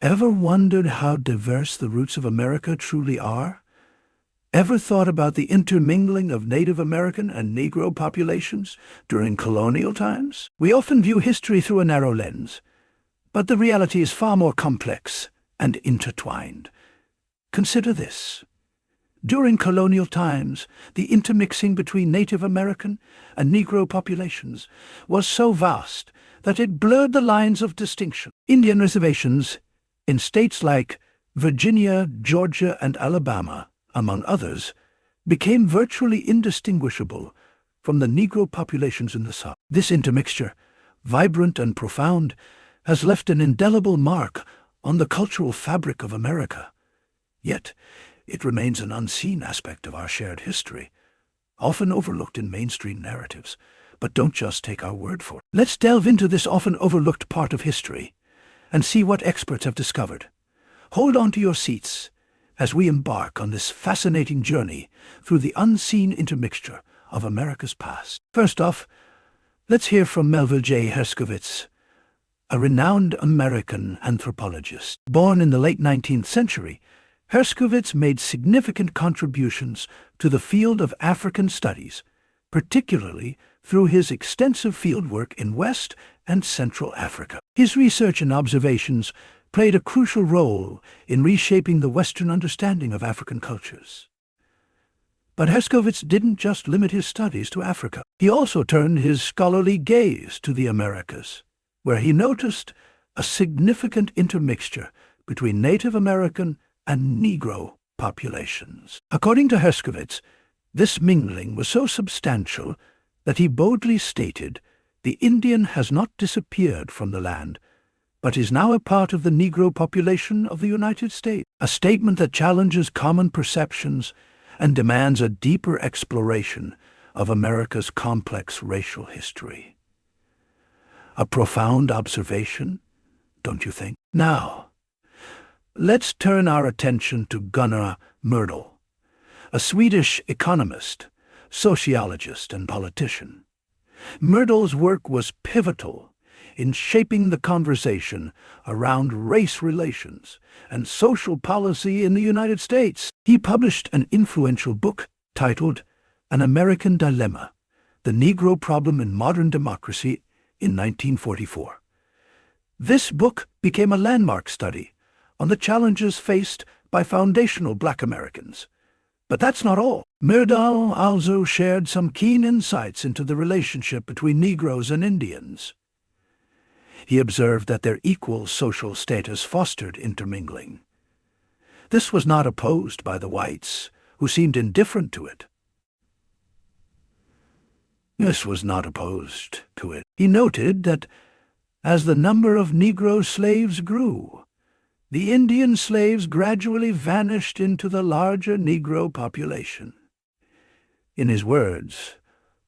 Ever wondered how diverse the roots of America truly are? Ever thought about the intermingling of Native American and Negro populations during colonial times? We often view history through a narrow lens, but the reality is far more complex and intertwined. Consider this. During colonial times, the intermixing between Native American and Negro populations was so vast that it blurred the lines of distinction. Indian reservations in states like Virginia, Georgia, and Alabama, among others, became virtually indistinguishable from the Negro populations in the South. This intermixture, vibrant and profound, has left an indelible mark on the cultural fabric of America. Yet, it remains an unseen aspect of our shared history, often overlooked in mainstream narratives. But don't just take our word for it. Let's delve into this often overlooked part of history and see what experts have discovered. Hold on to your seats as we embark on this fascinating journey through the unseen intermixture of America's past. First off, let's hear from Melville J. Herskovits, a renowned American anthropologist. Born in the late 19th century, Herskovits made significant contributions to the field of African studies, particularly through his extensive fieldwork in West and Central Africa. His research and observations played a crucial role in reshaping the Western understanding of African cultures. But Herskovits didn't just limit his studies to Africa. He also turned his scholarly gaze to the Americas, where he noticed a significant intermixture between Native American and Negro populations. According to Herskovits, this mingling was so substantial that he boldly stated, "The Indian has not disappeared from the land, but is now a part of the Negro population of the United States," a statement that challenges common perceptions and demands a deeper exploration of America's complex racial history. A profound observation, don't you think? Now, let's turn our attention to Gunar Myrdal, a Swedish economist, sociologist, and politician. Myrdal's work was pivotal in shaping the conversation around race relations and social policy in the United States. He published an influential book titled An American Dilemma: The Negro Problem in Modern Democracy in 1944. This book became a landmark study on the challenges faced by foundational Black Americans. But that's not all. Myrdal also shared some keen insights into the relationship between Negroes and Indians. He observed that their equal social status fostered intermingling. This was not opposed by the whites, who seemed indifferent to it. He noted that as the number of Negro slaves grew, the Indian slaves gradually vanished into the larger Negro population. In his words,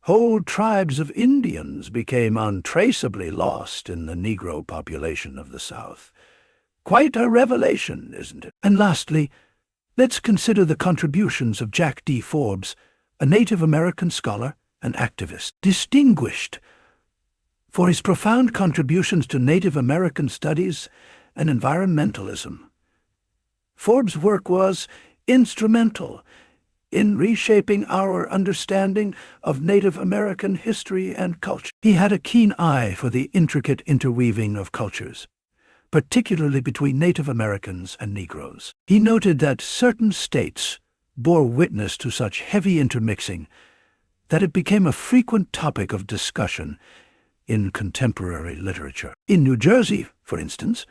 whole tribes of Indians became untraceably lost in the Negro population of the South. Quite a revelation, isn't it? And lastly, let's consider the contributions of Jack D. Forbes, a Native American scholar and activist, distinguished for his profound contributions to Native American studies and environmentalism. Forbes' work was instrumental in reshaping our understanding of Native American history and culture. He had a keen eye for the intricate interweaving of cultures, particularly between Native Americans and Negroes. He noted that certain states bore witness to such heavy intermixing that it became a frequent topic of discussion in contemporary literature. In New Jersey, for instance,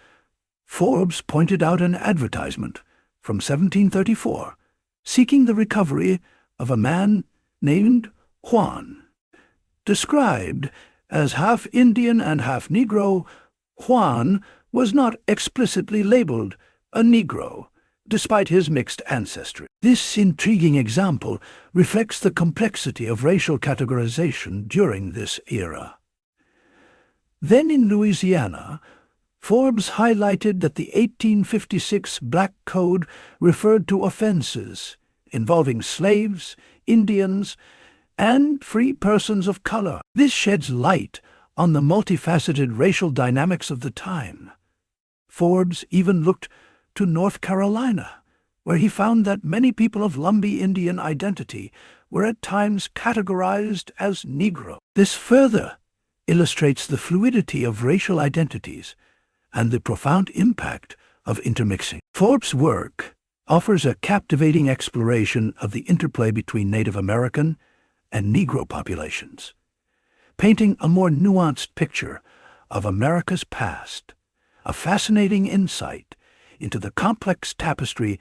Forbes pointed out an advertisement from 1734 seeking the recovery of a man named Juan. Described as half Indian and half Negro, Juan was not explicitly labeled a Negro, despite his mixed ancestry. This intriguing example reflects the complexity of racial categorization during this era. Then in Louisiana, Forbes highlighted that the 1856 Black Code referred to offenses involving slaves, Indians, and free persons of color. This sheds light on the multifaceted racial dynamics of the time. Forbes even looked to North Carolina, where he found that many people of Lumbee Indian identity were at times categorized as Negro. This further illustrates the fluidity of racial identities and the profound impact of intermixing. Forbes' work offers a captivating exploration of the interplay between Native American and Negro populations, painting a more nuanced picture of America's past, a fascinating insight into the complex tapestry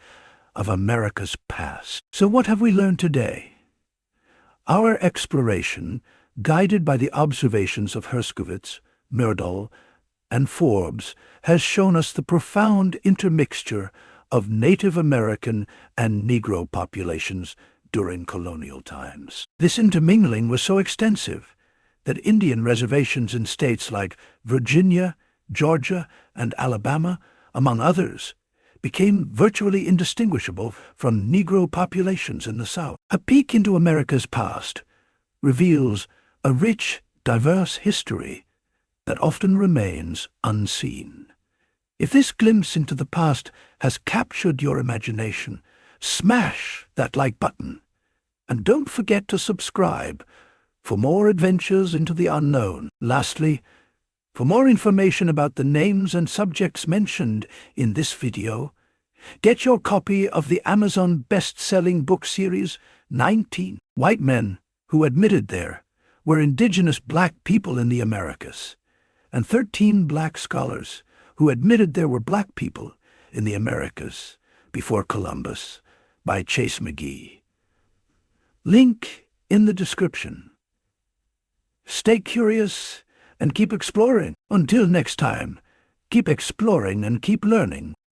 of America's past. So what have we learned today? Our exploration, guided by the observations of Herskovits, Myrdal, and Forbes, has shown us the profound intermixture of Native American and Negro populations during colonial times. This intermingling was so extensive that Indian reservations in states like Virginia, Georgia, and Alabama, among others, became virtually indistinguishable from Negro populations in the South. A peek into America's past reveals a rich, diverse history that often remains unseen. If this glimpse into the past has captured your imagination, smash that like button, and don't forget to subscribe for more adventures into the unknown. Lastly, for more information about the names and subjects mentioned in this video, get your copy of the Amazon best-selling book series 19 White Men Who Admitted There Were Indigenous Black People in the Americas, and 13 Black Scholars Who Admitted There Were Black People in the Americas Before Columbus, by Chase McGee. Link in the description. Stay curious and keep exploring. Until next time, keep exploring and keep learning.